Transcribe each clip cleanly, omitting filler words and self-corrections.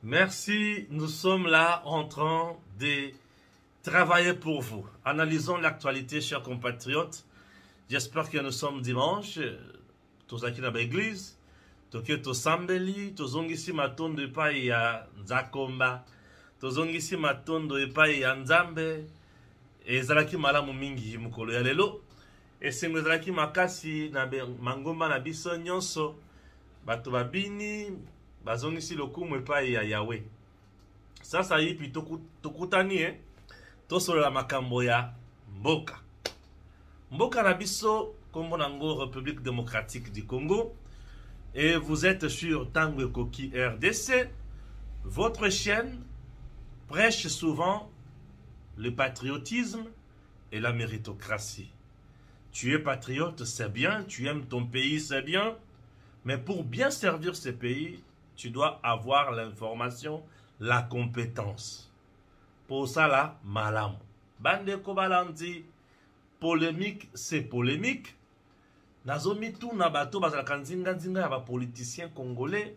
Merci, nous sommes là en train de travailler pour vous. Analysons l'actualité, chers compatriotes. J'espère que nous sommes dimanche. Tous aquí dans l'église. Toke to sambeli, tozongisi matondo epai ya Nzakomba. Tozongisi matondo epai ya Nzambe. Ezalaki malamu mingi mukolo ya lelo. Esengo ezalaki makasi na mangomba na biso nyonso. Bato babini bazongisi lokumu epai ya Yahweh. Sasa yipi tokutani tosolola makambo ya mboka. Mboka na biso kombo nango République démocratique du Congo. Et vous êtes sur Tango Koki RDC. Votre chaîne prêche souvent le patriotisme et la méritocratie. Tu es patriote, c'est bien. Tu aimes ton pays, c'est bien. Mais pour bien servir ce pays, tu dois avoir l'information, la compétence. Pour ça, là, malam. Bande Kobalandi, polémique, c'est polémique. Nazomi tout na bato bazalaka nzinga ya ba politiciens congolais.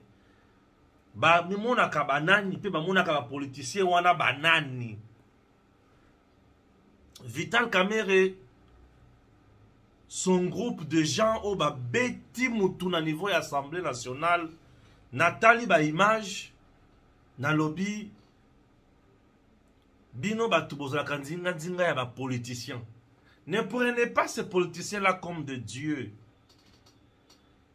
Ba mimona ka banani pe ba mona ka ba politiciens wana banani. Vital Kamerhe, son groupe de gens au ba beti mutu na niveau ya Assemblée nationale, Nathalie ba image na lobby bino batu bozalaka nzinga ya ba politiciens. Ne prenez pas ces politiciens-là comme de Dieu.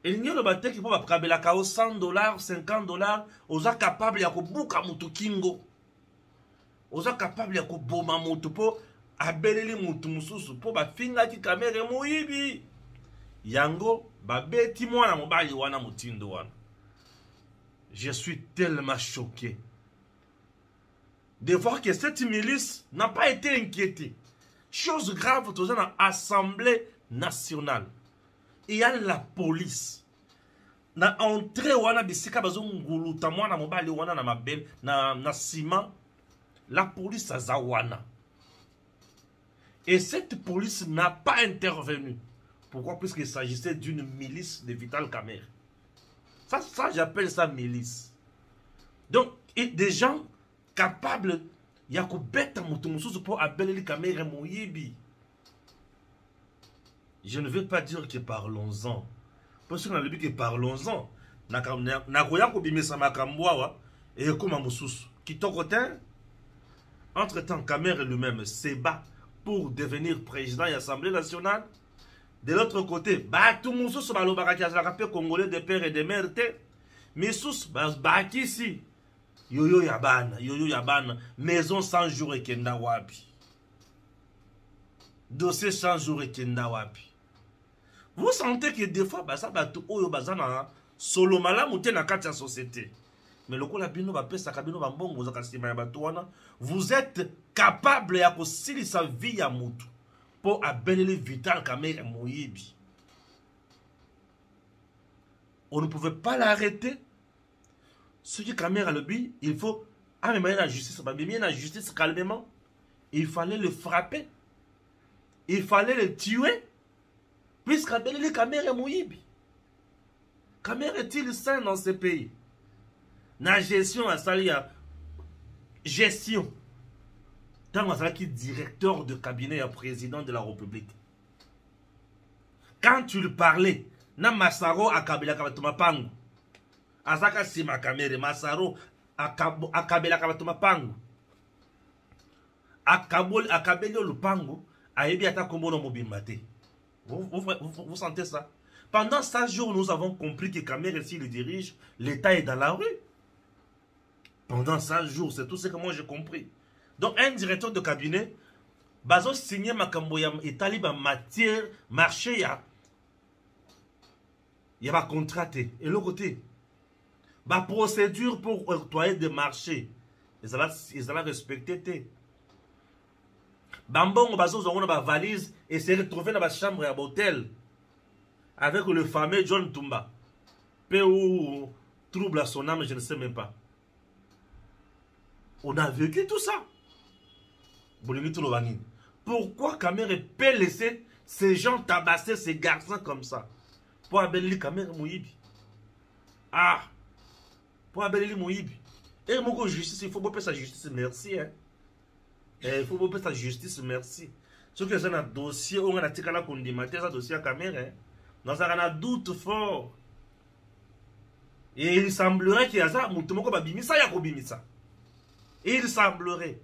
Et n'y a le bâtiment qui peut apprendre la kao $100, $50, osa capable ya kubuka mutu kingo. Osa capable ya kuboma mutu po abeleli mutu mususu po ba finga ki kamere muibi. Yango ba beti mwana mobali wana mutindo wana. Je suis tellement choqué de voir que cette milice n'a pas été inquiétée. Chose grave, tout ça dans l'Assemblée nationale. Il y a la police. Na entrée wana bisika bazongulu tamwana mobali wana na mabel na ciment. La police a zawana. Et cette police n'a pas intervenu. Pourquoi? Puisqu'il s'agissait d'une milice de Vital Kamerhe. Ça j'appelle ça milice. Donc, des gens capables ya kubeta mutu mususu po abeleli Kamerhe muyibi. Je ne veux pas dire que parlons-en. Parce qu'on a dit que parlons-en. Nakoya kubimisa makambo awa et comme mususu. Kitokotin. Entre-temps, Kamerhe lui-même se bat pour devenir président de l'Assemblée nationale. De l'autre côté, batu mususu balobaka ki azalaka congolais de père et de mère te. Misusu baki ici. Yoyo yabana, maison 100 jours et kenda wapi. Dossier 100 jours et kenda wapi. Vous sentez que des fois, ça va tout oyo bazana solo malamu te na kati ya société. Mais le kola bino ba pesa kabino ba mbongo za kasima ya batu wana, vous êtes capable ya kosili sa vie ya mutu pour abelele Vital Kamerhe moyibi. On ne pouvait pas l'arrêter. Ce qui Kamerhe a le but, il faut amener la justice calmement. Il fallait le frapper. Il fallait le tuer. Puisqu'Abelele Kamerhe Mouyibi. Kamerhe est-il sain dans ce pays? La gestion à Salia. Gestion. Tant qu'on qui directeur de cabinet et président de la République. Quand tu le parlais, na Masaro akabela kabatuma pangu. Azaka sima Kamerhe Masaro akabela kabatuma pangu. Akabeli lupangu ayebi ata kombono mobimbate. Vous sentez ça? Pendant 5 jours, nous avons compris que Kamerhe, s'il le dirige, l'État est dans la rue. Pendant 5 jours, c'est tout ce que moi j'ai compris. Donc, un directeur de cabinet, bazo signé makambo ya etali ba matière marché ya ba contraté. Et l'autre côté, ba procédure pour octroyer des marchés. Ils allaient respecter. Bambongo bazo zongo ba valise et se retrouver dans la chambre à l'hôtel avec le fameux John Tumba. Peu ou trouble à son âme, je ne sais même pas. On a vécu tout ça. Pourquoi Kamerhe peut laisser ces gens tabasser ces garçons comme ça? Pour abelli Kamerhe Mouyibi. Ah, pour abelli Mouyibi. Et mon justice, il faut pas sa justice, merci. Hein. Il faut pas sa justice, merci. Ce que c'est un dossier, on a tika la condimenter, ça dossier à caméra. Dans un doute fort. Et il semblerait qu'il y a ça, moutomoko babimisa, ya kobimisa. Et il semblerait.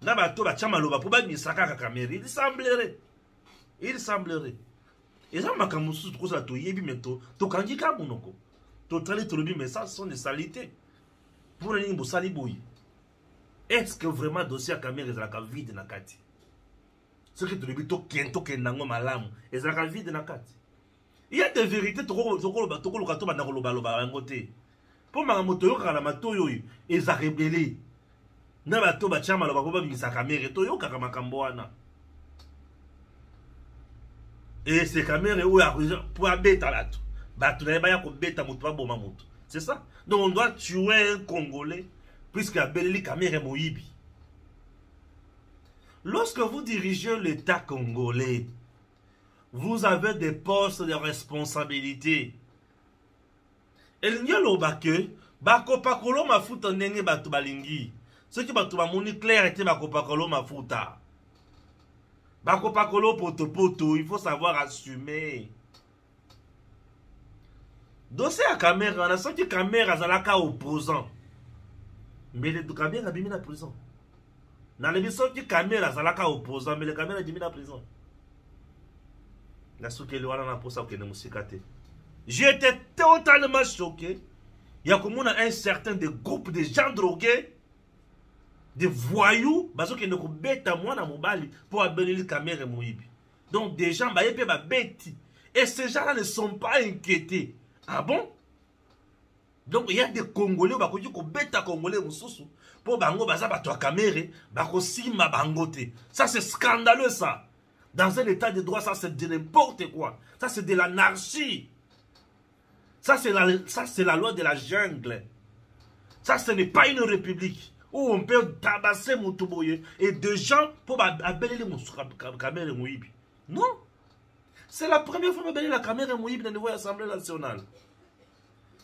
Na bato ba chamaloba pour babimisa kaka caméra, il semblerait. Il semblerait. Et ça m'a kamusu trop ça to yebi meto, to kangi ka munoko. To trali to mais ça sont des saletés. Pour les nimbo saliboui. Est-ce que vraiment dossier à caméra est la vide na kati? Ce que tu le dis, to kenango malamu, est la vide na kati. Il y a des vérités, pour ma moto, la mato, ils ont rébellé. Na bato ba chama loba koba bimisa caméra to yo kaka makambo wana. Et ces caméras où pour abeta là tout. Bato na ba ya ko beta moto ba boma moto. C'est ça. Donc on doit tuer un Congolais puisque abeli caméra moyibi. Lorsque vous dirigez l'État congolais, vous avez des postes de responsabilité. Et l'Union que bako pakolo mafuta ndenge bato balingi. Ceux qui bato bamoni clair était bako pakolo mafuta. Bako pakolo poto poto, il faut savoir assumer. Dossier à caméra, on a senti caméra zalaka opposant. Mais les caméras bimi na prison. Dans les missions qui caméra zalaka opposant, mais les caméras bimi na prison. J'étais totalement choqué. Il y a comme un certain de groupe de gens drogués, de voyous, qui ne bêtent à moi dans mon bali pour abonner les caméras mouibi. Donc des gens bêtis. Et ces gens-là ne sont pas inquiétés. Ah bon? Donc il y a des Congolais qui bêtent à Congolais pour bango baza bato à caméra, bako sima bangote. Ça c'est scandaleux ça. Dans un état de droit, ça c'est de n'importe quoi. Ça c'est de l'anarchie. Ça c'est la loi de la jungle. Ça ce n'est pas une république où on peut tabasser Moutouboye et de gens pour abeller les caméras mouibi. Non. C'est la première fois qu'on abeller la caméra mouibi dans le niveau de l'Assemblée nationale.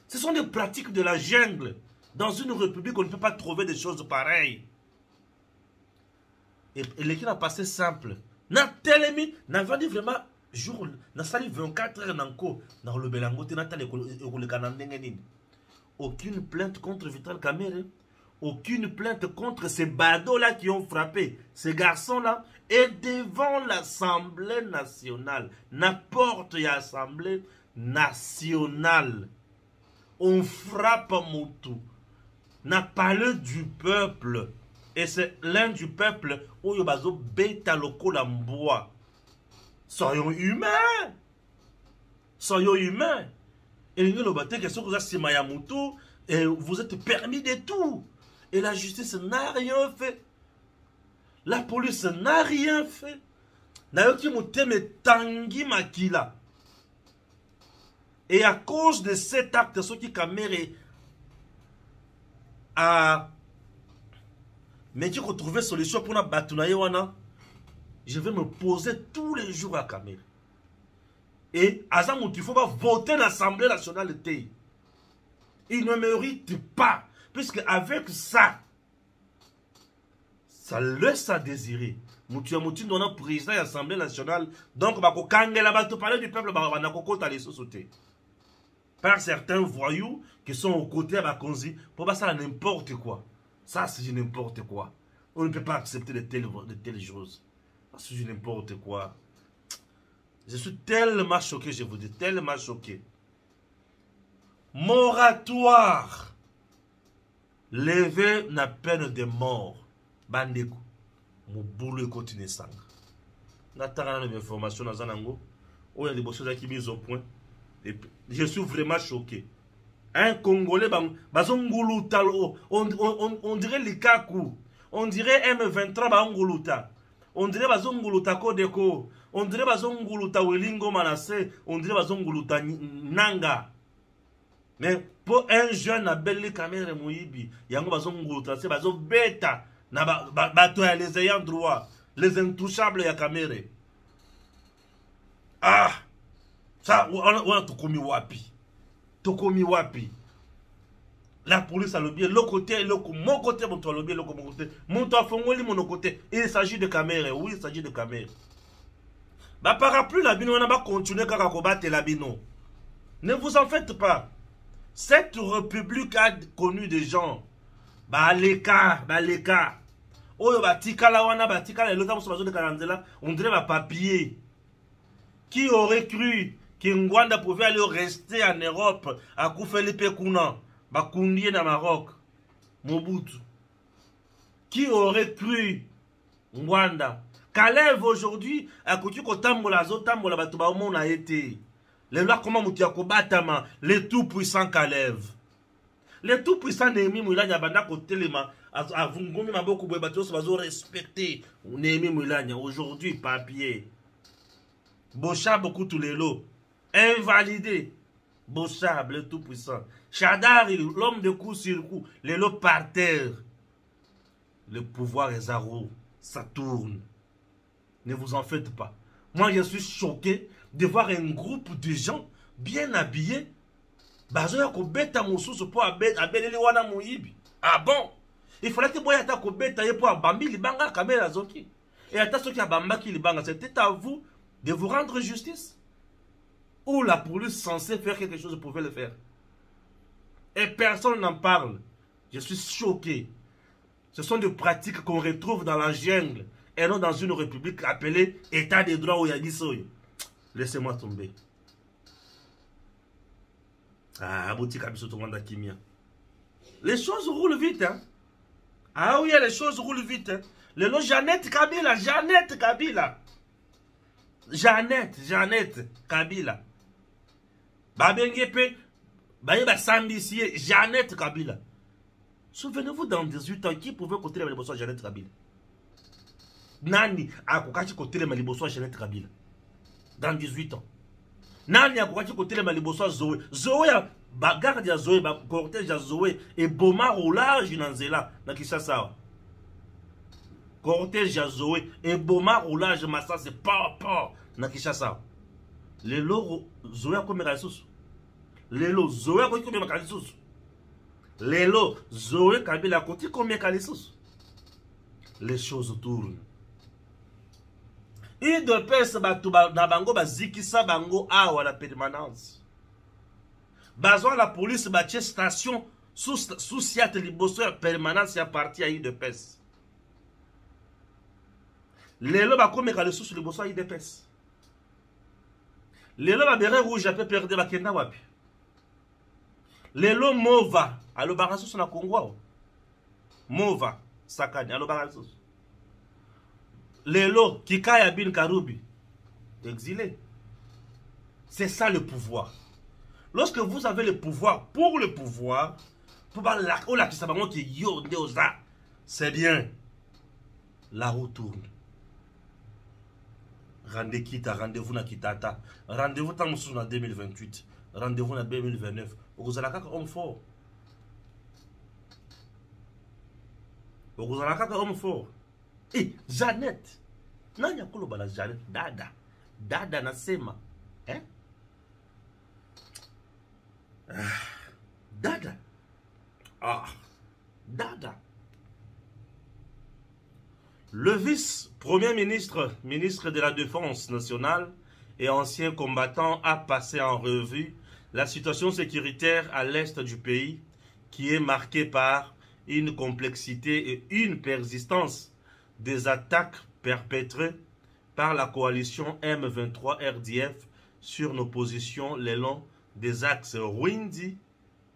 Ce sont des pratiques de la jungle. Dans une république, on ne peut pas trouver des choses pareilles. Et l'équipe a passé simple. Na telemi na vandi vraiment jour na sali 24 heures nanko na le belangote na tale le kanandenge nini. Aucune plainte contre Vital Kamerhe, aucune plainte contre ces badauds là qui ont frappé ces garçons là et devant l'Assemblée nationale, n'importe y Assemblée nationale. On frappe Moutou. N'a parlé du peuple. Et c'est l'un du peuple où il y a bêta loko lamboa. Soyons humains. Soyons humains. Et nous avons dit que vous êtes permis de tout. Et la justice n'a rien fait. La police n'a rien fait. Et à cause de cet acte, ce qui Kamerhe a mais tu peux trouver solution pour la bataille. Je vais me poser tous les jours à Kamerhe. Et Azam, il faut pas voter l'Assemblée nationale de TI. Il ne mérite pas. Puisque avec ça, ça laisse à désirer. Moutia Mouti donne un président de l'Assemblée nationale. Donc, parler du peuple, par certains voyous qui sont aux côtés de Bakonzi pour passer à n'importe quoi. Ça, c'est n'importe quoi. On ne peut pas accepter de telles choses. C'est n'importe quoi. Je suis tellement choqué, je vous dis, tellement choqué. Moratoire. Lever la peine de mort. Bandeko. Mon boulot continue sang. N'attendant les informations dans Zanango. Où il y a des choses qui sont au point. Je suis vraiment choqué. Un Congolais, on dirait Likaku, on dirait M23, on dirait Bazonguluta Kodeko, on dirait Bazonguluta Welingo Manassé, on dirait Bazonguluta Nanga. Mais pour un jeune à Belli Kamerhe Mouibi, Yango Bazonguluta, c'est Bazo Beta, les ayants droit, les intouchables à Kamerhe. Ah! Ça, on a Tokomi Wapi. Tokomi Wapi. La police a lobby, le côté, mon côté, mon lobby, mon côté. Mon côté. Il s'agit de caméra. Oui, il s'agit de caméra. Bah, parapluie, la bino, on va continuer à combattre la bino. Ne vous en faites pas. Cette république a connu des gens. Bah, les cas. Oh, bah, tika la wana, bah, tika la lota, de Karanzela, on dirait ma papier. Qui aurait cru que Ngwanda pouvait aller rester en Europe à Koufelipe Kounan? Bakoundie na Maroc, Mobutu. Qui aurait cru Ngwanda? Kalev aujourd'hui, à côté de Tambola, Zotambola, Batouba, on a été. Les lois, comment Moutia Kobatama, les tout-puissants Kalev. Les tout-puissants Némi Moulania, Banda Kotelema, à Vungomi Maboko Batos, Bazo respecté. Némi Moulania, aujourd'hui, papier. Bocha, beaucoup tous les lots. Invalidé. Bochab, le tout-puissant. Chadar, l'homme de coup sur coup. Les lots par terre. Le pouvoir est zéro. Ça tourne. Ne vous en faites pas. Moi, je suis choqué de voir un groupe de gens bien habillés. Bazoya ko beta mususu po abeleli wana muibi. Ah bon? Il fallait que boya ta ko beta ye po abambi libanga kamera zoki. Et ata soki abamba ki libanga, c'était à vous de vous rendre justice. Ou la police censée faire quelque chose pouvait le faire. Et personne n'en parle. Je suis choqué. Ce sont des pratiques qu'on retrouve dans la jungle et non dans une république appelée État de droit ou Yagisoy. Laissez-moi tomber. Ah, boutique Abisso Tomanda Kimia. Les choses roulent vite, hein. Ah oui, les choses roulent vite, hein. Le nom Jeannette Kabila, Jeannette Kabila. Jeannette Kabila. Babengepe, Baïba Sambissier, Jeannette Kabila. Souvenez-vous dans 18 ans, qui pouvait côté les Malibosso Jeannette Kabila? Nani a kokachi côté les Malibosso Jeannette Kabila? Dans 18 ans. Nani a kokachi côté les Malibosso Zoé? Zoé, bagarre de Zoé, cortège de Zoé, et Boma roulage dans Zela, dans Kishasa. Cortège de Zoé, et Boma roulage, Massa, c'est pas, dans Kishasa. Les lots, Zoé a combien de sous? Les lots, Zoé a combien de sous? Les lots, Zoé Kabila a combien de sous? Les choses tournent. Il de pèse na bango bazikisa bango awa la permanence. Bazwa la police batie station sous siate liboso ya permanence ya parti à IDPS. Lelo ba komeka le sous liboso ya IDPS. Lelo ba beret rouge a peut perdre ba kenda wapi. Lelo mova alo barasus na Congo. Mova sakani alo barasus. Lelo, Kikaya bin Karoubi, exilé. C'est ça le pouvoir. Lorsque vous avez le pouvoir, pour c'est bien. La roue tourne. Rendez-vous na Kitata. Rendez-vous en 2028. Rendez-vous en 2029. Vous allez avoir un homme fort. Vous allez avoir un homme fort. Eh, Jeannette. Nani ya kolo bala Jeannette. Dada nasema. Eh? Dada. Ah. Dada. Le vice-premier ministre, ministre de la Défense nationale et ancien combattant a passé en revue la situation sécuritaire à l'est du pays qui est marquée par une complexité et une persistance des attaques perpétrées par la coalition M23 RDF sur nos positions le long des axes Rwindi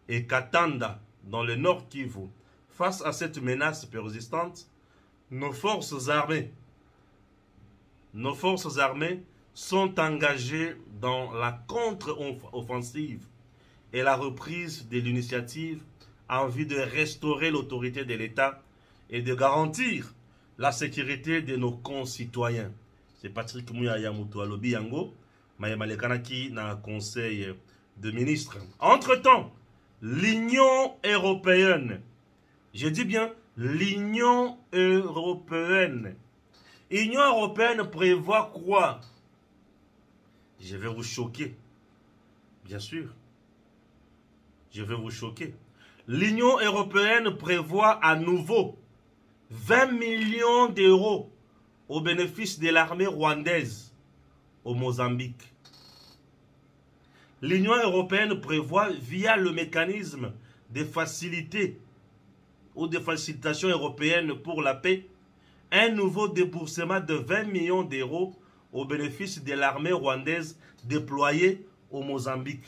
et Katanda dans le nord Kivu. Face à cette menace persistante, nos forces armées sont engagées dans la contre-offensive et la reprise de l'initiative en vue de restaurer l'autorité de l'État et de garantir la sécurité de nos concitoyens. C'est Patrick Mouyaya Moutou Alobi Yango, Mayemalekana na conseil de ministres. Entre-temps, l'Union européenne, je dis bien l'Union européenne. L'Union européenne prévoit quoi? Je vais vous choquer. Bien sûr. Je vais vous choquer. L'Union européenne prévoit à nouveau 20 millions d'euros au bénéfice de l'armée rwandaise au Mozambique. L'Union européenne prévoit, via le mécanisme des facilités ou des facilitations européennes pour la paix, un nouveau déboursement de 20 millions d'euros au bénéfice de l'armée rwandaise déployée au Mozambique.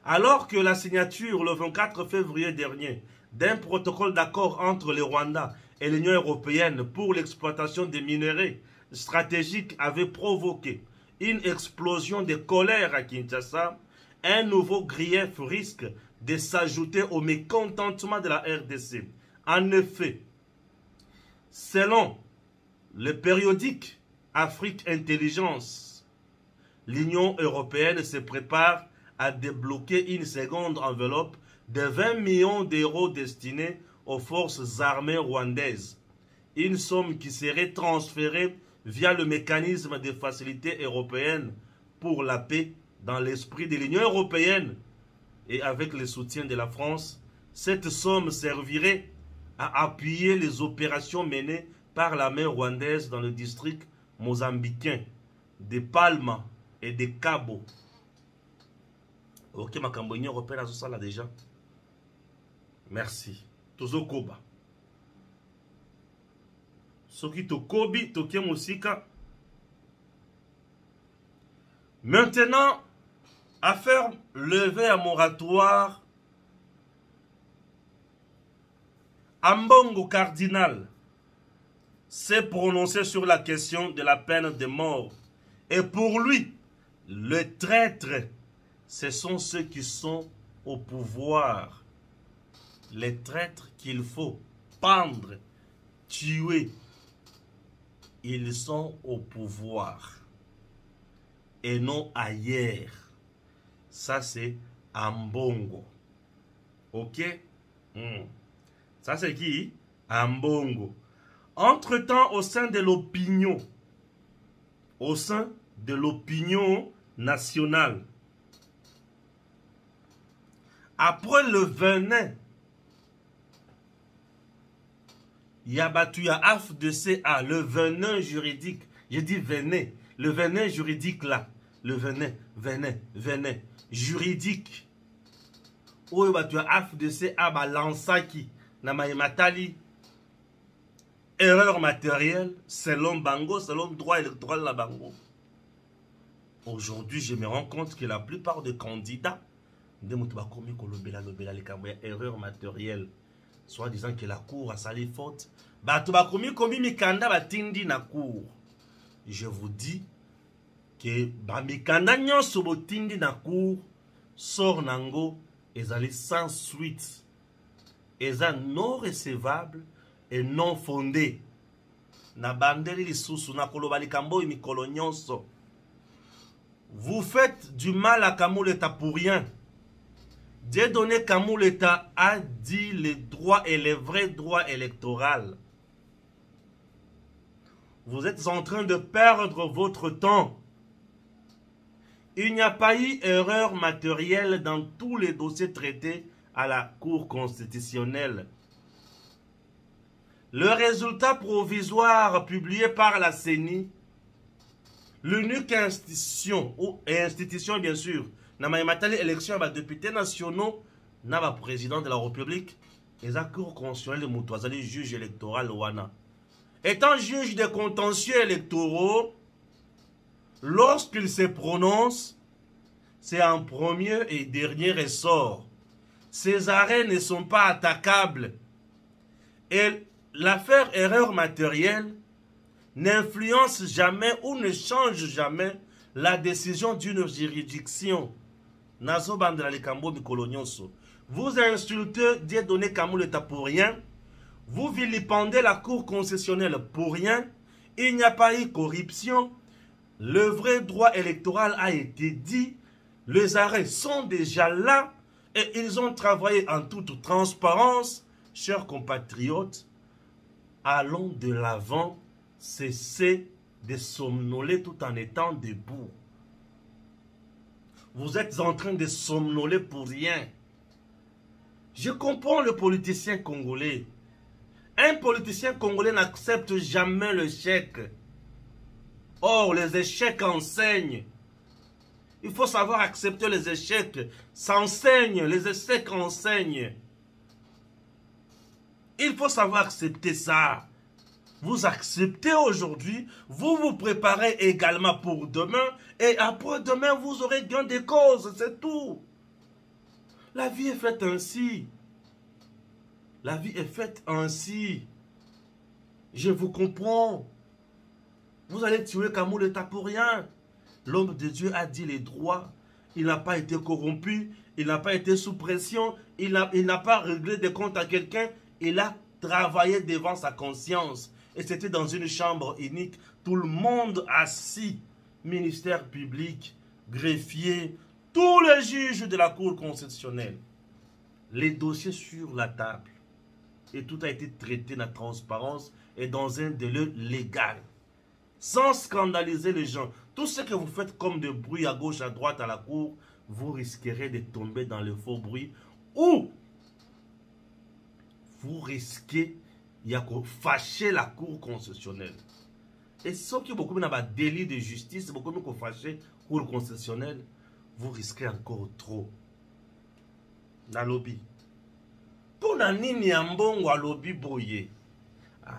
Alors que la signature le 24 février dernier d'un protocole d'accord entre le Rwanda et l'Union européenne pour l'exploitation des minerais stratégiques avait provoqué une explosion de colère à Kinshasa, un nouveau grief risque de s'ajouter au mécontentement de la RDC. En effet, selon le périodique Afrique Intelligence, l'Union européenne se prépare à débloquer une seconde enveloppe de 20 millions d'euros destinée aux forces armées rwandaises. Une somme qui serait transférée via le mécanisme des facilités européennes pour la paix dans l'esprit de l'Union européenne et avec le soutien de la France. Cette somme servirait à appuyer les opérations menées par l'armée rwandaise dans le district mozambicain de Palma et de Cabo. Ok, ma Union européenne a ça là déjà. Merci. Tozo Koba. Soki Tokobi, Toké Moussika. Maintenant, affaire levée à moratoire. Ambongo cardinal s'est prononcé sur la question de la peine de mort. Et pour lui, le traître, ce sont ceux qui sont au pouvoir. Les traîtres qu'il faut pendre, tuer, ils sont au pouvoir et non ailleurs. Ça c'est Ambongo. Ok? Ça c'est qui? Ambongo. Entre-temps, au sein de l'opinion nationale, après le venin, il y a battu à AFDCA, le venin juridique. J'ai dit venin. Le venin juridique là. Le venin juridique. Où il y a battu à AFDCA, balansaki. Namaïmatali. Erreur matérielle, selon Bango, selon droit électoral la Bango. Aujourd'hui, je me rends compte que la plupart des candidats, erreur matérielle, soit disant que la cour a sali faute. Je vous dis que mikanda nyonso botindi na cour sort nango ezali sans suite, eza non recevable et non fondé. Na bandeli lisusu na koloba likambo mikolo nyonso. Vous faites du mal à Kamuleta pour rien. Dieu donné Kamuleta a dit les droits et les vrais droits électoraux. Vous êtes en train de perdre votre temps. Il n'y a pas eu erreur matérielle dans tous les dossiers traités à la Cour constitutionnelle. Le résultat provisoire publié par la CENI, l'unique institution, et institution bien sûr, n'a pas élection à députés nationaux, n'a pas président de la République, et la Cour constitutionnelle de Moutouazali, juge électoral Wana. Étant juge des contentieux électoraux, lorsqu'il se prononce, c'est en premier et dernier ressort. Ces arrêts ne sont pas attaquables. Et l'affaire erreur matérielle n'influence jamais ou ne change jamais la décision d'une juridiction. Vous insultez Dieudonné Kamuleta pour rien. Vous vilipendez la Cour constitutionnelle pour rien. Il n'y a pas eu corruption. Le vrai droit électoral a été dit. Les arrêts sont déjà là. Et ils ont travaillé en toute transparence. Chers compatriotes, allons de l'avant. Cessez de somnoler tout en étant debout. Vous êtes en train de somnoler pour rien. Je comprends le politicien congolais. Un politicien congolais n'accepte jamais l'échec. Or, les échecs enseignent. Il faut savoir accepter les échecs. Ça enseigne, les échecs enseignent. Il faut savoir accepter ça. Vous acceptez aujourd'hui, vous vous préparez également pour demain, et après-demain, vous aurez gain de cause, c'est tout. La vie est faite ainsi. La vie est faite ainsi. Je vous comprends. Vous allez tuer Kamouleta pour rien. L'homme de Dieu a dit les droits. Il n'a pas été corrompu. Il n'a pas été sous pression. Il n'a pas réglé des comptes à quelqu'un. Il a travaillé devant sa conscience. Et c'était dans une chambre unique. Tout le monde assis. Ministère public, greffier, tous les juges de la Cour constitutionnelle. Les dossiers sur la table. Et tout a été traité dans la transparence et dans un délai légal. Sans scandaliser les gens. Tout ce que vous faites comme de bruit à gauche, à droite, à la cour, vous risquerez de tomber dans le faux bruit. Ou vous risquez de fâcher la Cour constitutionnelle. Et ceux qui ont beaucoup de délit de justice, beaucoup de fâcher la Cour constitutionnelle, vous risquez encore trop. Dans le lobby. Pour la nini ambongo à lobby boye. Ah,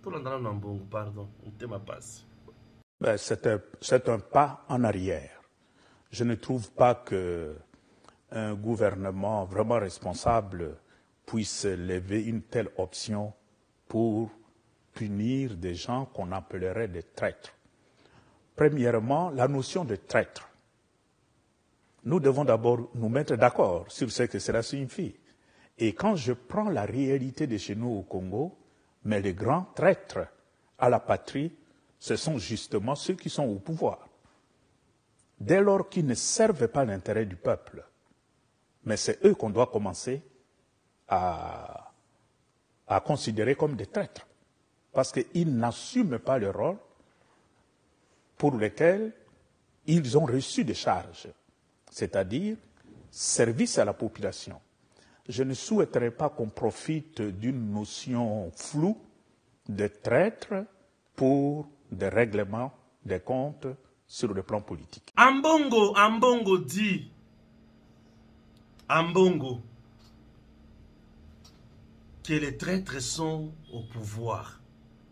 tout le monde ambongo, pardon, on te ma passe. Ben, c'est un pas en arrière. Je ne trouve pas qu'un gouvernement vraiment responsable puisse lever une telle option pour punir des gens qu'on appellerait des traîtres. Premièrement, la notion de traître. Nous devons d'abord nous mettre d'accord sur ce que cela signifie. Et quand je prends la réalité de chez nous au Congo, mais les grands traîtres à la patrie, ce sont justement ceux qui sont au pouvoir. Dès lors qu'ils ne servent pas l'intérêt du peuple, mais c'est eux qu'on doit commencer à considérer comme des traîtres. Parce qu'ils n'assument pas le rôle pour lequel ils ont reçu des charges, c'est-à-dire service à la population. Je ne souhaiterais pas qu'on profite d'une notion floue de traître pour des règlements des comptes sur le plan politique. Ambongo dit, Ambongo, que les traîtres sont au pouvoir.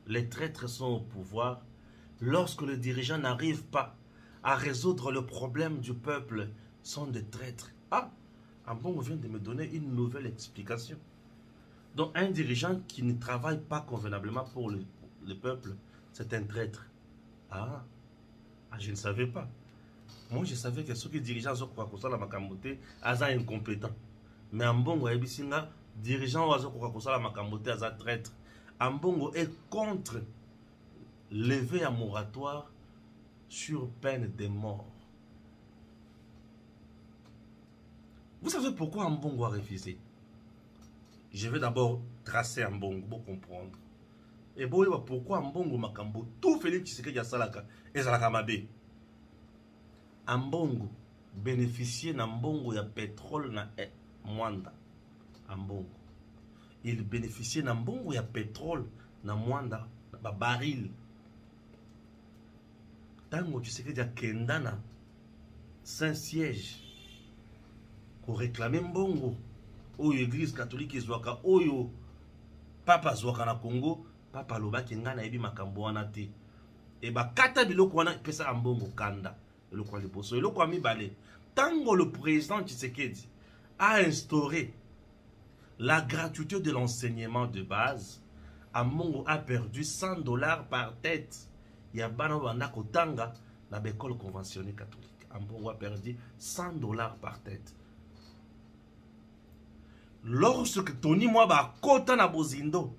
Les traîtres sont au pouvoir lorsque les dirigeants n'arrivent pas à résoudre le problème du peuple, sont des traîtres. Ah, Ambongo vient de me donner une nouvelle explication. Donc un dirigeant qui ne travaille pas convenablement pour le peuple, c'est un traître. Ah, je ne savais pas. Moi, je savais que ceux qui dirigeants sont la makambote, aza incompétent. Mais Ambongo ebisinga dirigeant oazo la makambote aza traître. Ambongo est contre lever un moratoire sur peine de mort. Vous savez pourquoi Ambongo a refusé? Je vais d'abord tracer Ambongo pour comprendre. Et pourquoi Ambongo makambo tout Félix Tshisekedi Salaka et Salaka Mabe. Ambongo bénéficiait d'Ambongo ya pétrole na Mwanda. Ambongo. Il bénéficiait d'Ambongo ya pétrole na Mwanda, na baril. Tango Tshisekedi a kenda na Saint-Siège pour réclamer Mbongo. Oyo église catholique zwaka oyo papa zwaka na Congo, papa lobaki nga na yebi makambo wana te. Et ba kata biloko wana pesa Ambongo kanda. Eloko liboso, eloko ami balé. Tango le président Tshisekedi a instauré la gratuité de l'enseignement de base, Ambongo a perdu $100 par tête. Yabana banda kotanga na l'école conventionnelle catholique. Ambongo a perdu $100 par tête. Lorsque Tony Mwaba kota na bozindo,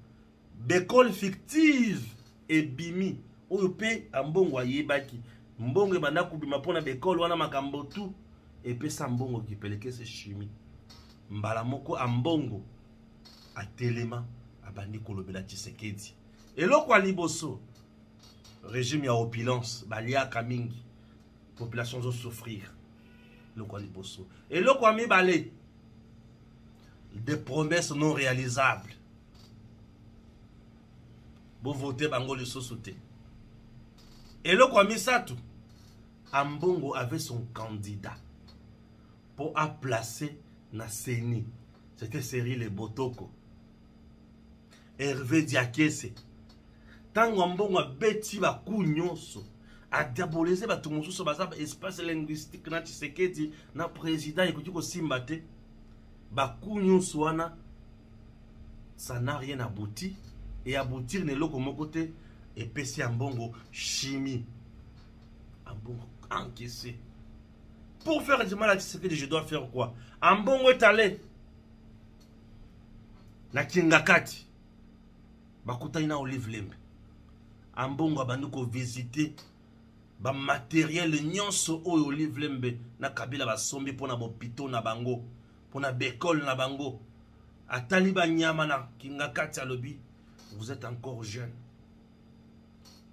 l'école fictive et bimi, oyope Ambongo ayebaki, Mbongo banda kubima pona l'école wana makambo tout, et pe sa Mbongo qui peleke se chimie. Mbala moko Ambongo a telema abandi kolobela Tshisekedi. Et loko liboso, régime ya opulence, baliaka mingi, population zo souffrir. Loko liboso. Et loko mi balé, des promesses non réalisables. Vous votez Bango le Sosote. Et le Kwamisatu, Ambongo avait son candidat pour placer na CENI. C'était Cyril Le Botoko. Hervé Diakese. Tant Ambongo a bêti ba kunyonso, a diabolisé ba tumusu so bazaba espace linguistique na Tshisekedi na président ekoki ko simbate. Ba kunyonso wana, ça n'a rien abouti. Et aboutir ne loko mokote et pesi Ambongo chimie. Ambongo encaissé. Pour faire du mal à Tshisekedi, je dois faire quoi? Ambongo est allé na Kingakati. Bakuta ina Olive Lembe. Ambongo abandi ko visiter ba matériel nyonso oyo Olive Lembe na Kabila ba sombi pona bopito na bango, pona bekol na bango. Atali ba nyama na Kingakati alobi. Vous êtes encore jeune.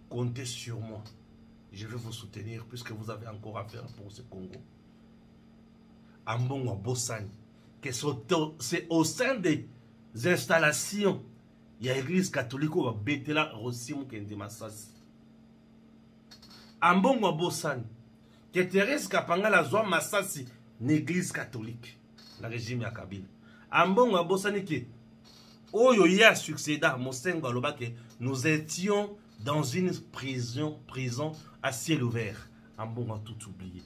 Comptez sur moi. Je vais vous soutenir puisque vous avez encore à faire pour ce Congo. Ambongo Bossani. C'est au sein des installations. Il y a l'église catholique qui va bêter là aussi. Ambongo Bossani. Que Thérèse Kapanga la zoa Massasi. Une église catholique. Le régime Yakabila. Ambongo Bossani qui Oyo ya succéda Mosengo Alobake, nous étions dans une prison à ciel ouvert. Ambongo a tout oublié.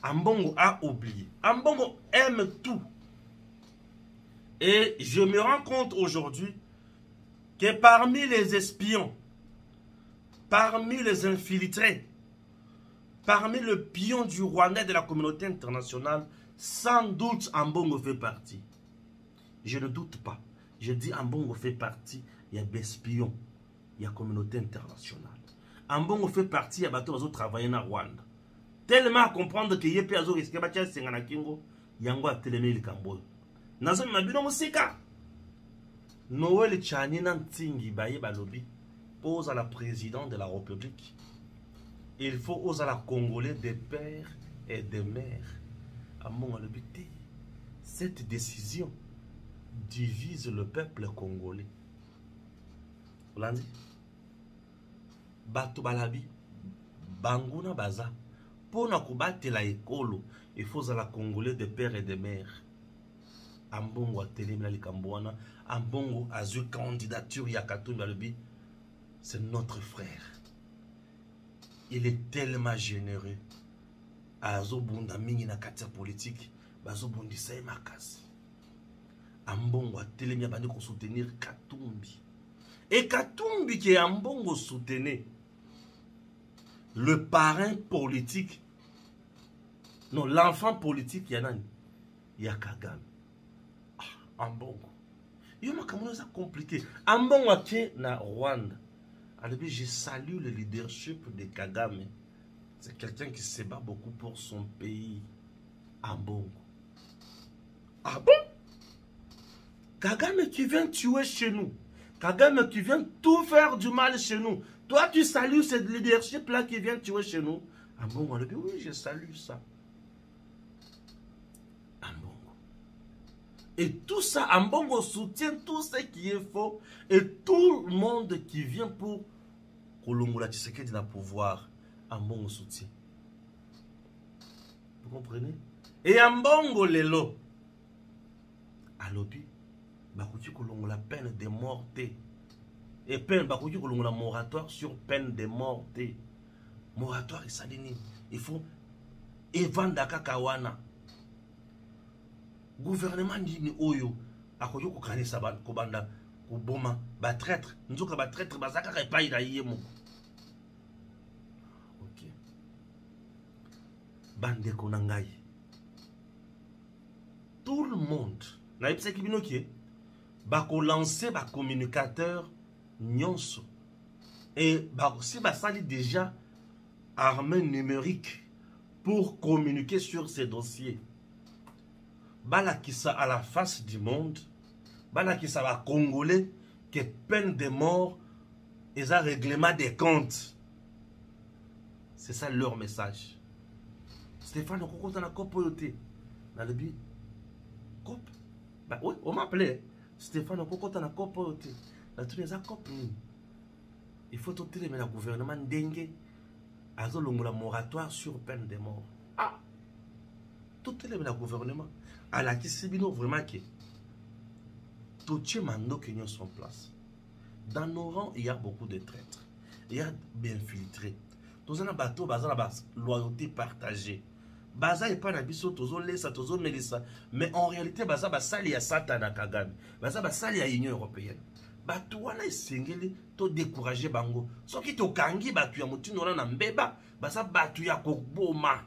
Ambongo a oublié. Ambongo aime tout. Et je me rends compte aujourd'hui que parmi les espions, parmi les infiltrés, parmi le pion du Rwanda de la communauté internationale, sans doute Ambongo fait partie. Je ne doute pas. Je dis Ambongo fait partie, il y a des espions, il y a la communauté internationale. Ambongo fait partie, il y a des gens qui travaillent dans Rwanda. Tellement à comprendre que il y a des gens qui travaillent dans Kingo, il y a des gens qui travaillent dans Camboya. Nazo mabino musika. Noël Tchanina Ntingi Baye Balobi pose à la présidente de la République. Il faut oser la Congolais des pères et des mères. Ambongo Alobi, cette décision divise le peuple congolais. Vous l'avez dit? Bato balabi, banguna baza. Pour na kubate la ekolo, il faut la Congolais des pères et des mères. Ambongo a télémina likambouana. Ambongo a eu candidature Yakatou Balobi. C'est notre frère. Il est tellement généreux. Azo bunda mingi na katia politique. Bazo bundi sae makasi. Ambongo a télémia bandi ko soutenir Katumbi. Et Katumbi qui est Ambongo soutenait le parrain politique. Non, l'enfant politique Yanani. Yakagame. Ambongo. Il y a compliqué. Ambongo a na Rwanda. Alors, je salue le leadership de Kagame. C'est quelqu'un qui se bat beaucoup pour son pays. Ambongo. Ah bon? Kagame qui vient tuer chez nous. Kagame qui vient tout faire du mal chez nous. Toi, tu salues ce leadership-là qui vient tuer chez nous. Ambongo, on dit, oui, je salue ça. Ambongo. Et tout ça, Ambongo soutient tout ce qui est faux. Et tout le monde qui vient pour Kolongola Tshisekedi na pouvoir, Ambongo soutient. Vous comprenez? Et Ambongo lelo. Alobi. Bakuti Kolongola peine de mort. Et peine, Bakuti Kolongola moratoire sur peine de mort. Moratoire, il faut Evanda Kakawana. Gouvernement ni oyo akoyo ko kanisa ba ko banda ko boma ba traître nzoka ba traître bazaka ka pa ira yemo. OK. Bande ko nangai. Tout le monde na ipse ki binoki ba ko lancer ba communicateur nyonso et ba si ba sali déjà armée numérique pour communiquer sur ces dossiers. Balakissa à la face du monde, Balakissa va Congolais, que peine de mort et un règlement des comptes. C'est ça leur message. Stéphane, on a copoyoté. Dans le but, cop, Bah oui, on m'appelait. Stéphane, on a un cop. Il faut tout mais le gouvernement dengue. Azo longola moratoire sur peine de mort. Ah! Tout le gouvernement. À la Kissibino, vraiment que tout le monde qui sont en place. Dans nos rangs, il y a beaucoup de traîtres. Il y a bien infiltrés. Tous un bateau, baza la loyauté partagée. Baza est pas nabiso, tozo lesa, tozo melissa. Mais en réalité, baza basali à Satan à Kagame. Baza basali à l'Union européenne. Bato wana esengeli to décourager bango. Soki to kangi batu ya mutino na mbeba, baza batu ya kokboma.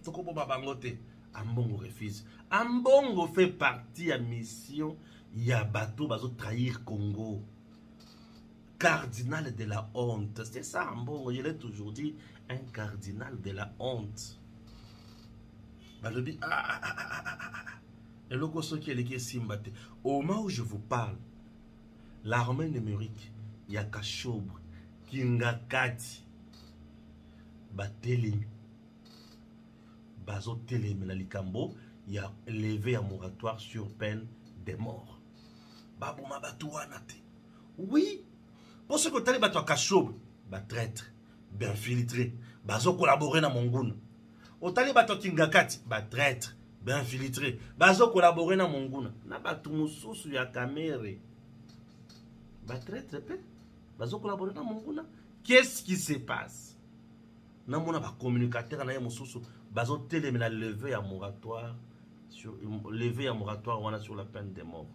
Tokoboma bango te. Ambongo refuse. Ambongo fait partie de la mission. Ya bateau bazo trahir Congo. Cardinal de la honte. C'est ça Ambongo. Je l'ai toujours dit. Un cardinal de la honte. Balobi. Et le gosso qui est légué Simbate. Au moment où je vous parle, l'armée numérique, Yakachobre, Kingakati, Batelemi. Bazo Telemi na Likambo, il a levé un moratoire sur peine de mort. Babouma Batouanate. Oui, pour ce que tu as dit, Kachob, traître, bien filtré, bazo collaborer dans Mongoun. Au tali bato Kingakati, traître, bien filtré, bazo collaborer dans Mongoun. Na batu mususu ya kamere. Traître, bazo collaborer dans Mongoun. Qu'est-ce qui se passe? Na mona ba communicateur na mususu. Bazo Telemi a levé un moratoire sur la peine de mort.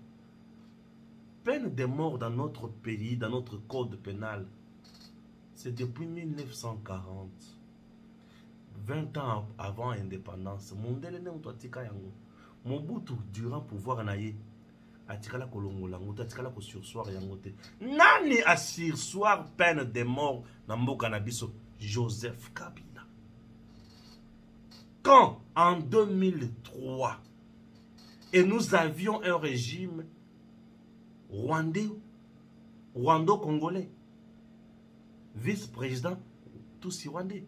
Peine de mort dans notre pays, dans notre code pénal, c'est depuis 1940. 20 ans avant l'indépendance. Mondele ne mtoatika yango. Mobutu durant pouvoir naye atikala kolongo lango atikala ko sursoir yango te. Nani a sursoir peine de mort na mboka na biso? Joseph Kabila. Quand, en 2003, et nous avions un régime rwando-congolais, vice-président, tous rwandais,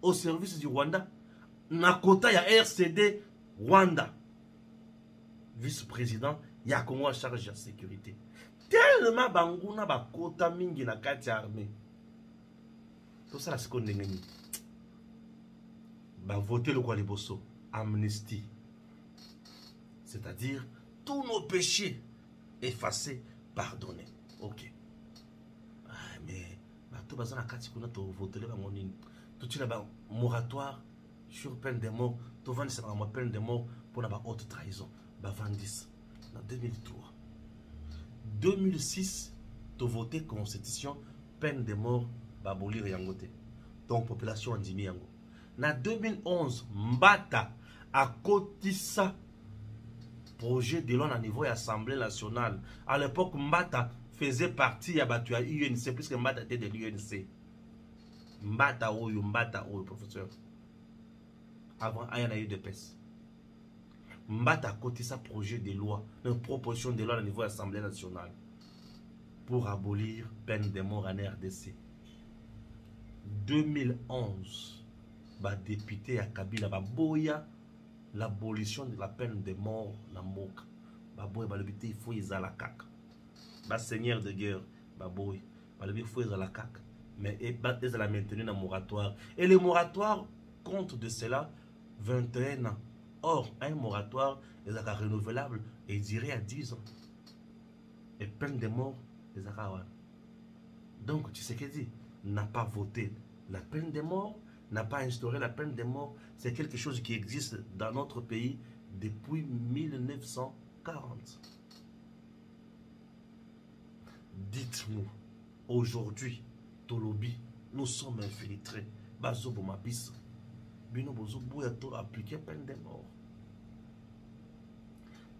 au service du Rwanda, Nakota, il y a RCD Rwanda, vice-président, il y a Congo en charge de la sécurité. Tellement Bangouna Bakota Mingi na kati armée. Tout ça, la seconde ngeni. Voter le Kwaliboso, amnistie. C'est-à-dire, tous nos péchés effacés, pardonnés. Ok. Mais, tout le monde a voté le moratoire sur peine de mort. Tout le monde a peine de mort pour la haute trahison. Bavandis, en 2003. 2006, tu as voté constitution, peine de mort, babolir yangote. Donc, population en dimi yango. En 2011, Mbata a cotisa projet de loi à niveau de l'Assemblée nationale. À l'époque, Mbata faisait partie de l'UNC, puisque Mbata était de l'UNC. Mbata Oyo, professeur. Avant, il y a eu de PES. Mbata a cotisa projet de loi, une proposition de loi à niveau de l'Assemblée nationale pour abolir peine de mort en RDC. 2011. Député à Kabila Baboya l'abolition de la peine de mort na mboka. Baboya balobité il faut ils à la caca. Seigneur de guerre Baboya balobité il faut ils à la caca. Mais ils la maintenir dans moratoire. Et le moratoire compte de cela 21 ans. Or un moratoire est renouvelable et il dirait à 10 ans. Et peine de mort les akawa. Donc tu sais qu'elle dit n'a pas voté la peine de mort, n'a pas instauré la peine de mort. C'est quelque chose qui existe dans notre pays depuis 1940. Dites-nous, aujourd'hui, Tolobi, nous sommes infiltrés. Bazo Bomabis, Bino Bozo Bouyato appliqué peine de mort.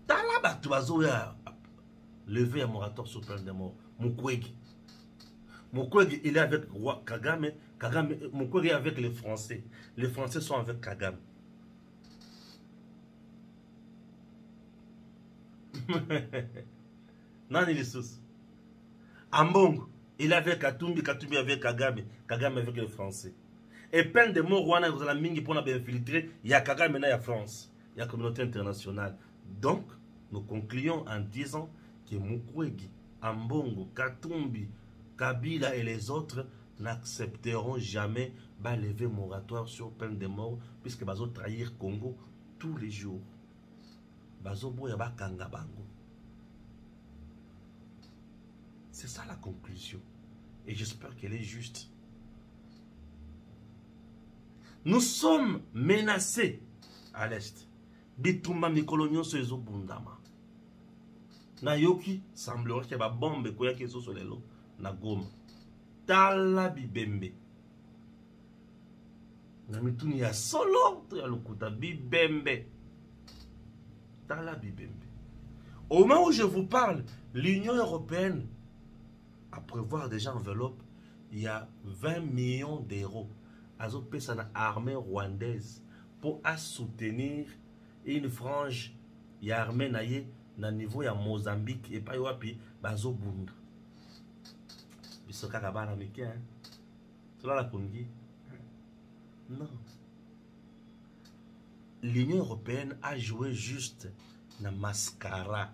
Talaba Tuazo a levé un moratoire sur peine de mort. Mukwege. Mukwege, il est avec roi Kagame. Mukwege est avec les Français. Les Français sont avec Kagame. Nani les sous. Ambongo, il est avec Katumbi, Katumbi avec Kagame, Kagame avec les Français. Et peine de mort, Rwanda, vous avez mingi pour infiltrer, il y a Kagame et il y a France. il y a la communauté internationale. Donc, nous concluons en disant que Mukwege, Ambongo, Katumbi, Kabila et les autres n'accepteront jamais de lever moratoire sur peine de mort, puisque ils vont trahir Congo tous les jours. C'est ça la conclusion. Et j'espère qu'elle est juste. Nous sommes menacés à l'Est. Bitumba mikolonyo sezo bundama. Nayoki semblerait qu'il y a une bombe qui est sur le lot. Na Goma. Tala bibembe. Namituni ya solo. Ya lokuta bibembe. Tala bibembe. Au moment où je vous parle, l'Union européenne a prévoir déjà enveloppe. Il y a 20 millions d'euros. Azopé ça na armée rwandaise pour soutenir une frange. Il y a armée naïe. Na niveau ya Mozambique et pas wapi bazo bunda bisoka kabana mike hein cela la Congo non. L'Union européenne a joué juste na mascara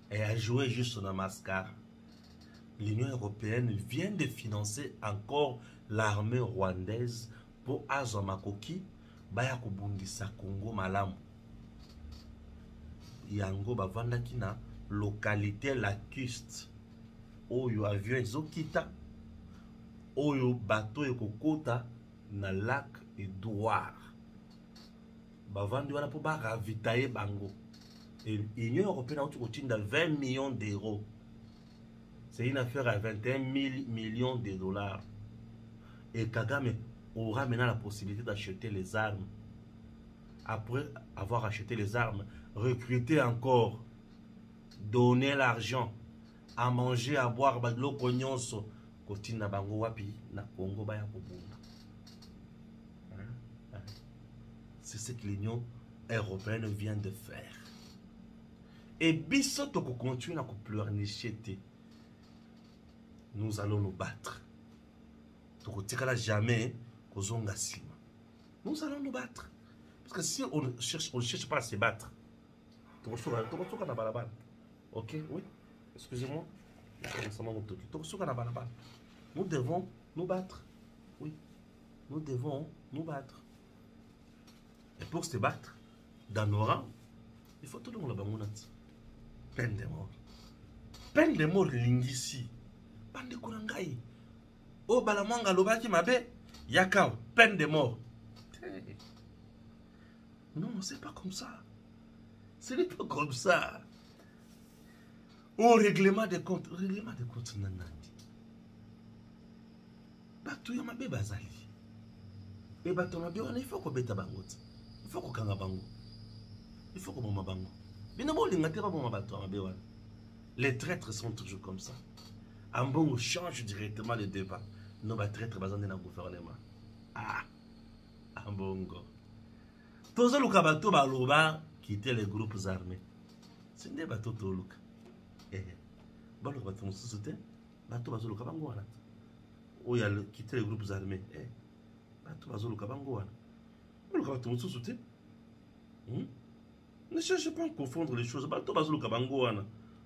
et a joué juste na mascara. L'Union européenne vient de financer encore l'armée rwandaise pour Azomakoki baya kubundisa Congo malamu. Yango bavandaki na localité lacustre oyo avion ezokita oyo bateau ekokota na lac Edouard bavandi wana po baravitailler bango. Et l'Union européenne a kotinda 20 millions d'euros. C'est une affaire à 21 000 millions de dollars. Et Kagame aura maintenant la possibilité d'acheter les armes. Après avoir acheté les armes, recruter encore, donner l'argent, à manger, à boire, baglo konyonso, kotina bango wapi na Congo baya kobunda. C'est ce que l'Union européenne vient de faire. Et biso toko continue à pleurnicher. Nous allons nous battre. Toko tikala jamais kozonga sima. Nous allons nous battre. Parce que si on ne cherche pas à se battre, ok, oui, excusez-moi, nous devons nous battre. Oui, nous devons nous battre. Et pour se battre, dans nos rangs, il faut tout le monde le peine de mort. Peine de mort, lingisi. Bande kurangai. Oh, balamanga lobaki mabe, yakao, peine de mort. Non, c'est pas comme ça. Ce n'est pas comme ça. Au règlement des comptes nanandi. Batu ya mabe bazali. Et batu mabe wana il faut ko beta bango. Il faut ko kanga bango. Il faut ko boma bango. Bino bo linga te ba boma batu mabe wana. Les traîtres sont toujours comme ça. Ambongo change directement le débat. Nos traîtres bazan dans le gouvernement. Ah. Ambongo. Tous les bateaux baloba quitter les groupes armés. Ce n'est pas tout le look. Balo bateau soutien, bateau bazolo kabango wana. O ya quitter les groupes armés. Bateau bazolo kabango wana. Balo bateau soutien. Ne cherchez pas à confondre les choses. Bateau bazolo kabango wana.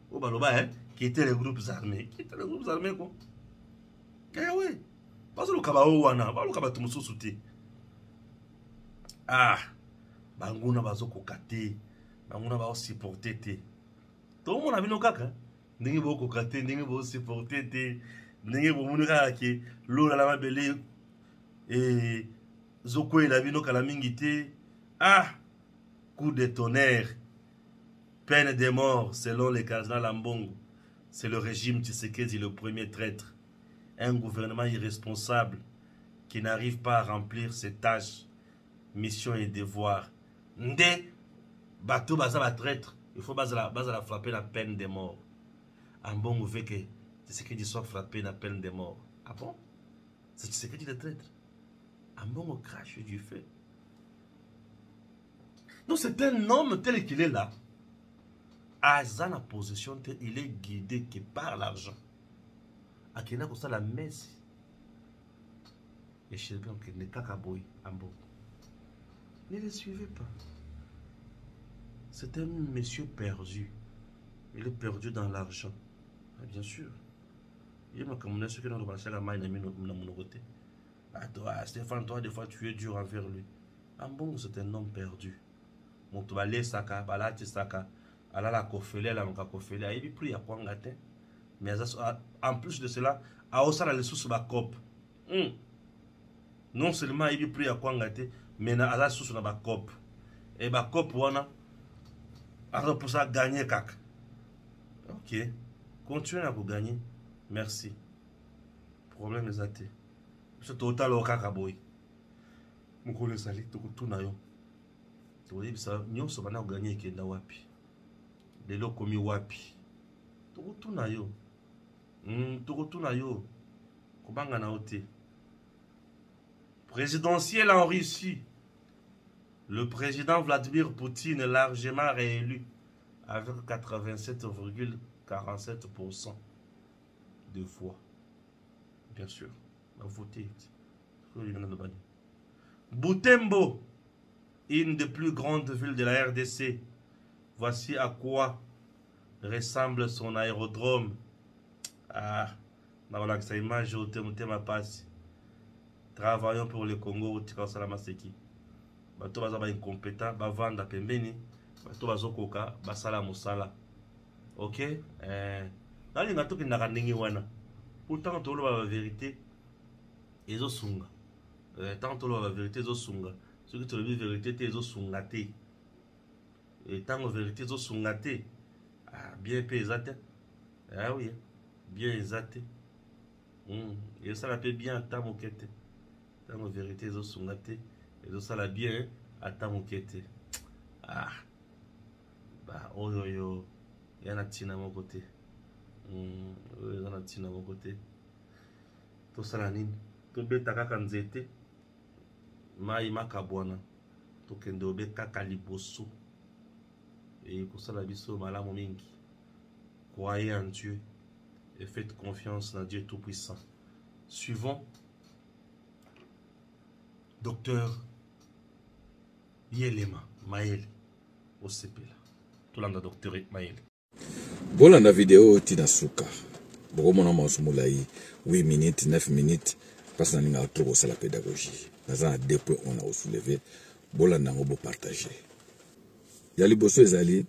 O baloba quitter les groupes armés. Quitter les groupes armés quoi. Oui. Bazolo kabango wana. Balo bateau soutien. Ah. Banguna bazo kokate, banguna bazo supporter te. Tout le monde a vu nos caca. N'engue bo kokate, n'engue bo supporter te, n'engue bo munira ki l'eau la mabele et zoko la vino kalamingite. Ah, coup de tonnerre, peine de mort selon les cardinals Ambongo. C'est le régime Tshisekedi le premier traître, un gouvernement irresponsable qui n'arrive pas à remplir ses tâches, missions et devoirs. Ndé, bateau baza va traître, il faut baza la frapper la peine de mort. Ambongo veut que Tshisekedi soit frappé la peine de mort. Ah bon? C'est Tshisekedi le traître. Ambongo crache du feu. Donc c'est un homme tel qu'il est là. À sa position, il est guidé que par l'argent. À qui n'a que ça la messe. Et je sais bien que ne kakaboy Ambongo. Ne les suivez pas. C'est un monsieur perdu. Il est perdu dans l'argent. Bien sûr. Il m'a commandé ce que nous avons passé la main de côté. Stéphane, toi, des fois, tu es dur envers lui. Ah bon, c'est un homme perdu. Mon toilette, saka, balati, saka. Alors, la kofele, la kofele. Il n'y a plus à quoi gâter. Mais en plus de cela, à Osara, les sous la cop. Non seulement il n'y a plus à quoi gâter, mais il y a sous la cop. Et la cop, alors pour ça, gagner kak. Ok. Continuez à vous gagner. Merci. Problème est athée. C'est total au kakaboy. Mon collègue sali, tout na yo. Tu vois, ça, nous sommes en gagner qui est wapi. Les lots commis wapi. Tout na yo. Tout na yo. Comment na oté. Présidentiel en Russie. Le président Vladimir Poutine est largement réélu avec 87,47% de voix. Bien sûr, on va voter. Butembo, une des plus grandes villes de la RDC. Voici à quoi ressemble son aérodrome. Ah, ma image au thème passe. Travaillons pour le Congo au Tika Salamaseki. Bato baza ba incompétent, ba vanda pembeni, bato bazo koka, basala musala. OK? Nali ngato ki ndingi wana. Pourtant to lo ba vérité ezo sunga. Tant to lo ba vérité ezo sunga. Ce que tu le vérité te ezo sunga te. Et tant vérité ezo sunga te. Ah bien pesate. Ah oui, bien exacté. Et ça la peut bien ta mokete. Tant vérité ezo sunga te. Et ça la bien à ta mokete. Ah. Bah oh yo yo. Il y en a tina à mon côté. Il y en a tina à mon côté. Tout ça la nine. Tout le taka kanzete. Maï makabwana. Tout kende obe kakaliboso. Et pour ça la biso malamu mingi. Croyez en Dieu et faites confiance en Dieu Tout-Puissant. Suivons. Docteur Yelema Maël au CPLA. Tout le monde docteur Maël. Voilà la vidéo Tinasuka. Boromona Masumulai 8 minutes, 9 minutes. Parce que nous avons trop la pédagogie. Nous avons 2 points on a soulevé. Voilà nous avons partagé. Yali bosso ezali.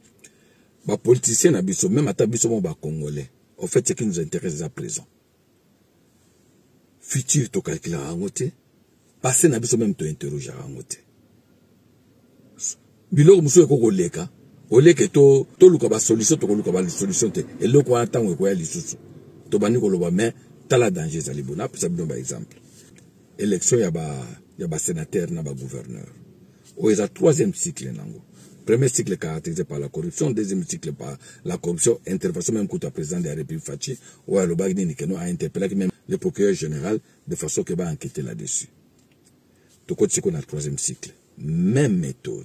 Les politiciens n'abisso même à tabisso ba congolais. En fait, ce qui nous intéresse à présent. Futur to calculer à ngote. Passé n'abisso même to interroger à ngote. Bilo muso ko leka. Oleke to luka ba solution to luka ba solution te. Et loko atango ko ya lisusu. To bani ko loba mais tala danger za libona. Pisa bidon ba exemple. Élection ya ba sénateur na ba gouverneur. O eza 3e cycle nango. Premier cycle caractérisé par la corruption, deuxième cycle par la corruption, intervention même contre le président de la République Fachi, ou à l'Obagni Nikeno a interpellé même le procureur général de façon qu'il va enquêter là-dessus. Tout côté c'est qu'on a le 3e cycle. Même méthode.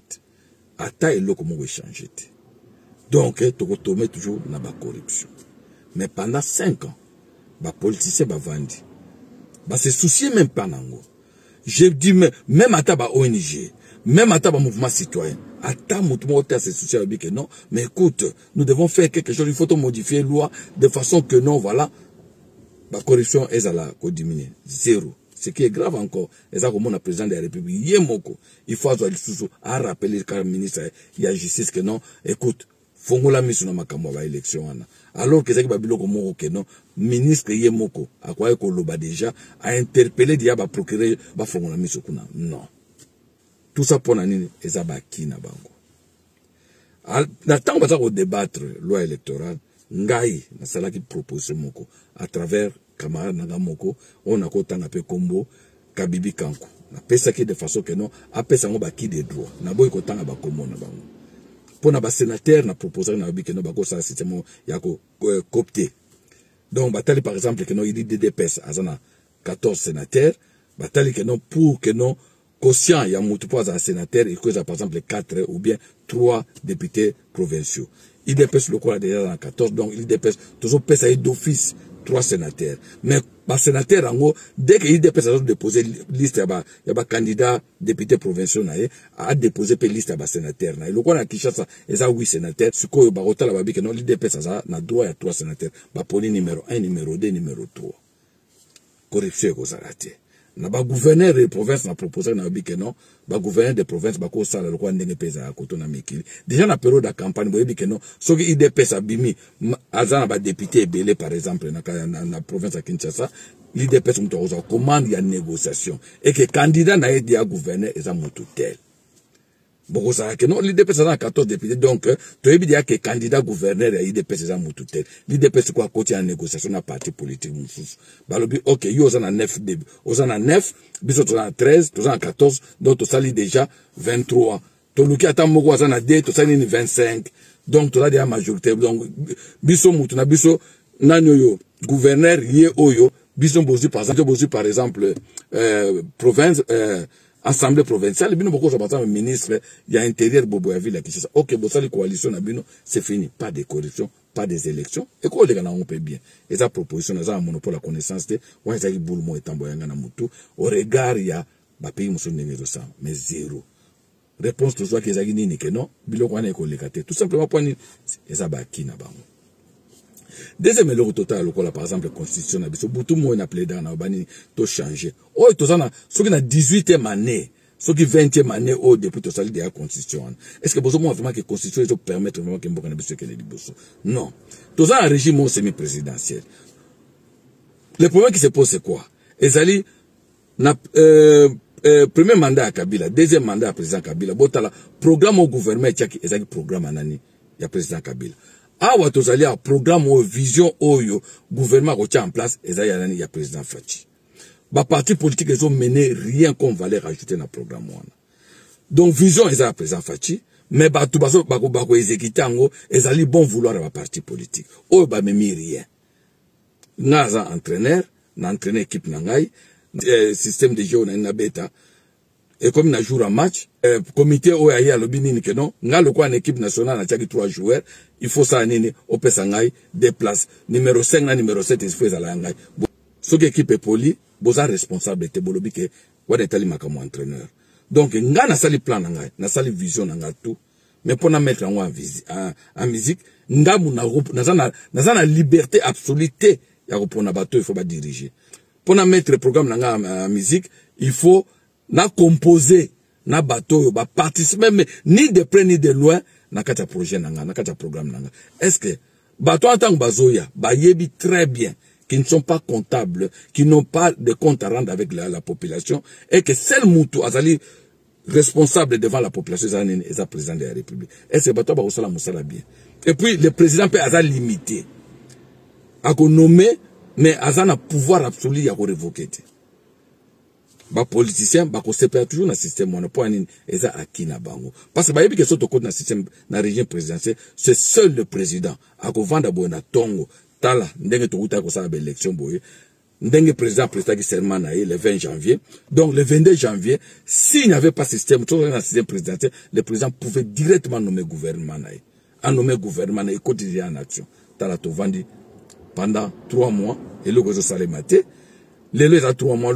Ata et l'eau comment vous changer. Donc, tu retournes toujours dans la corruption. Mais pendant 5 ans, les politiciens vont vendre. Ils se soucient même pas nango. Je dis même à ta ONG, même à ta mouvement citoyen, à ta mouvement se soucier que non, mais écoute, nous devons faire quelque chose, il faut modifier la loi de façon que non, voilà, la corruption est à la diminuer. 0. Ce qui est grave encore, c'est comme le président de la République, il faut rappeler le ministre, il y a justice que non, écoute, fongola misu na makambo ba élection wana. Alors que c'est que biloko moko que non, ministre Yemoko, à quoi ko loba déjà a interpellé dia ba procureur ba fongola misu kuna. Non. Tout ça pour nani ezaba kina bango. Na tango ba ko débattre loi électorale, ngai na sala ki proposition moko à travers camarade nanga moko, on a ko tanga pe kombo Kabibi Kanku. Na pesa ki de façon que non, a pesa ngo ba ki de droit. Na boy ko tanga ba kombo na bango. Pour les sénateurs, na proposé na biki no bako sa système yako copté. Donc batali par exemple que non il dit DDPS azana 14 sénateurs, batali que non pour que non quotient ya mutu pas un sénateur il cause par exemple 4 ou bien 3 députés provinciaux. Il dépêche le quoi déjà dans 14 donc il dépêche toujours pesa d'office 3 sénateurs. Mais les sénateurs, en gros, dès que l'IDPS a déposé liste, il y a candidat député provincial, a déposé une liste de sénateurs. Et le quoi, à Kinshasa, il y a 8 sénateurs. Ce qu'on a dit, l'IDPS a droit à 3 sénateurs. Pour numéro 1, numéro 2, numéro 3. Corruption est raté. Na ba gouverneur de province na proposé na bi que non ba gouverneur de province ba ko sala lokwa ndenge pesa koto na mikili déjà na période de campagne boye bi que non soki IDPS abimi azana ba député belé par exemple na province à Kinshasa l'IDPS muto oza commande ya négociation et que candidat na aide ya gouverneur eza mutu tel beaucoup ça que non l'IDPS a 14 députés donc tu as dit que candidat gouverneur et l'IDPS a mutu tel l'IDPS quoi côté en négociation na parti politique mususu balobi OK yo za na 9 début oza na 9 biso to na 13 to na 14 donc to sali déjà 23 to luki ata moko za na 2 to sali ni 25 donc to la déjà majorité donc biso mutu na biso nani yo gouverneur yé oyo biso bozu par exemple province Assemblée provinciale, bino boko sabata ministre, il y a intérieur bobo ya ville qui ça. OK, bosali coalition na bino, c'est fini, pas de corruption, pas des élections. Et quoi les gars on peut bien. Et sa proposition ça monopole la connaissance de wa za boulmo etambo yanga na mutu au regard ya ba pays muso ndengezo ça, mais zéro. Réponse toujours que ezaki nini que non, biloko wana ko lekate. Tout simplement point et ça ba ki na bango. Deuxième élément total, par exemple, la constitution, beaucoup de monde a plaidé dans l'Albanie, tout changer. Oh, tout ça, ceux qui ont 18e année, ceux qui 20e année, oh, depuis tout ça, il y a la constitution. Est-ce que vous avez vraiment que la constitution permet vraiment que vous ayez non. Tout ça, un régime semi-présidentiel. Le problème qui se pose, c'est quoi? Ezali, premier mandat à Kabila, deuxième mandat à président Kabila, botala, programme au gouvernement, il y a un programme anani, il y a président Kabila. Awa tozali a programme ou vision oyo gouvernement ko en place ezali ya président Fachi. Ba parti politique ils ont mené rien comme valeur ajoutée dans programme wana. Donc vision ezali président Fachi mais ba tout baso bako exécuter ngo ezali bon vouloir ba parti politique. Oyo ba memi rien. Naza entraîneur, na entraîner équipe na ngai, système de jeu na beta. Et comme il a joué un match, comité OAI a lobby nini que non, nga le quoi en équipe nationale a tchaki 3 joueurs, il faut ça nini, au Pessangai, des places, numéro 5 na numéro 7, il faut ça la ngai. Ce qui équipe est poli, boza responsable te bolobi que, wade tali makamo entraîneur. Donc, nga na sali plan ngai, na sali vision nga tout, mais pour na mettre en musique, nga muna na liberté absolue, ya pour na bateau, il faut pas diriger. Pour na mettre le programme nga en musique, il faut na composer na bateau ba participer mais ni de près ni de loin na kata projet nanga na kata programme nanga. Est-ce que bateau en tant que bazoya ba yebi très bien qui ne sont pas comptables, qui n'ont pas de compte à rendre avec la population et que seul mutu azali responsable devant la population est le président de la République. Est-ce que bateau ba osala musala bien. Et puis le président peut azali limité à nommer mais azana pouvoir absolu à révoquer. Ba politicien ba ko separa toujours na système on point nini eza akina bango parce que ba yebi que soto code na système na régime présidentiel c'est seul le président ako vanda bona tongo tala ndenge to kuta ko sa ba élection boye ndenge président qui serment na le 20 janvier donc le 22 janvier s'il n'y avait pas système tout na système présidentiel le président pouvait directement nommer gouvernement na a nommer gouvernement na quotidien en action tala to vandi pendant 3 mois et le gozo salemate les a 3 mois,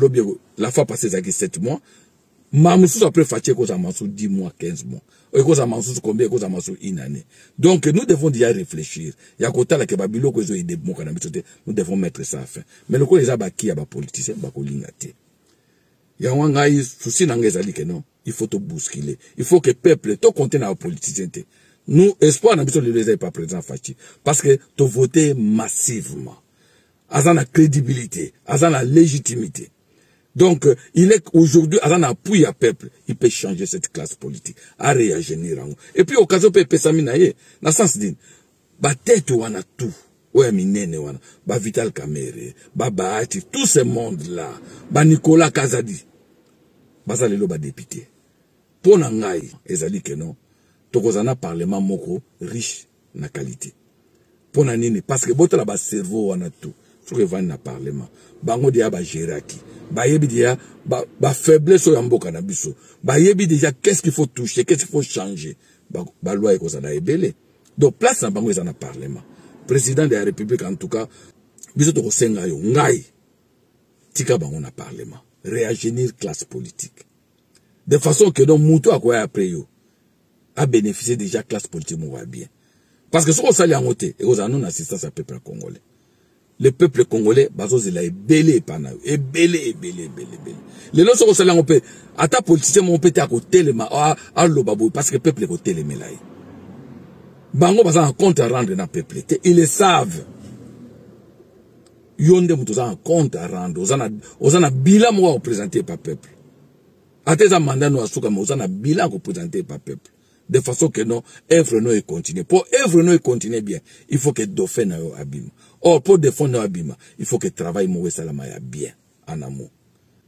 la fois passée, ça 7 mois. Mamoussou après Faché, cause à Mansou 10 mois, 15 mois. Et cause à Mansou combien, cause à Mansou une année. Donc, nous devons déjà réfléchir. Il y a côté la Kebabilo, que nous devons mettre ça à fin. Mais le coup, les abaki, il y a des politiciens, il y a des lingate. Il y a un souci dans les alliés que non. Il faut tout bousculer. Il faut que le peuple, tout compte dans les politiciens. Nous, espoir, n'a pas les pas présent Faché. Parce que tu voter massivement. Azan la crédibilité, azan la légitimité. Donc, il est aujourd'hui, azan appui à peuple, il peut changer cette classe politique, à réagir. Et puis, occasion peut pesaminaye, na sens din, ba tête wana tout, ouais minene wana, ba Vital Kamerhe, ba Bahati, tout ce monde-là, ba Nicolas Kazadi, ba zalelo ba député. Pona ngai, ezali que non, tokozana parlement moko riche na qualité. Pona nini, parce que bota la ba cerveau wana tout. Sur le parlement, bango dia ba géraki, ba yebi dia ba faiblesse ya mboka na biso, ba yebi déjà qu'est-ce qu'il faut toucher, qu'est-ce qu'il faut changer, ba loi eko za na ebele. Donc place na bango za na parlement. Président de la République en tout cas, biso to kosenga yo ngai tika bango na parlement réagir classe politique de façon que donc mutu akoya après yo a bénéficié déjà classe politique mo va bien parce que ce qu'on sali en côté et aux annonces assistance à peuple congolais le peuple congolais bazo zela ebele pana ebele les lois sont sali en côté ata politicien mon pété à côté le ma a lo babo parce que peuple côté le melai bango baza en compte à rendre na peuple ils le savent yonde mutu za en compte à rendre ozana bilan mo représenter par peuple ateza mandat no asuka mo ozana bilan représenter par peuple de façon que non œuvre no continue pour œuvre no continue bien il faut que dauphin na yo abima or pour défendre abima il faut que travail mo salama ya bien en amont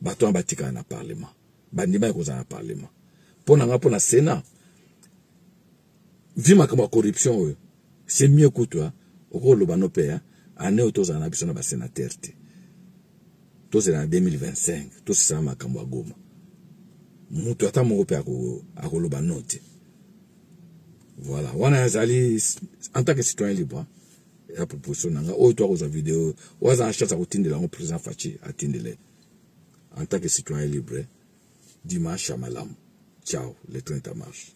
bato batika na parlement bandima ko za na parlement pona nga pona sénat vima kama corruption c'est mieux que toi au lo bano pe ane otoza na biso na ba sénateur te to c'est en 2025 to c'est ma kamwa goma mutu ata mo pe ako lo bano te voilà wana zali en tant que citoyen libre la proposition nanga o to ko vidéo waza achata ko tindela ngo président Fachi atindele en tant que citoyen libre dimanche à malam ciao le 30 mars.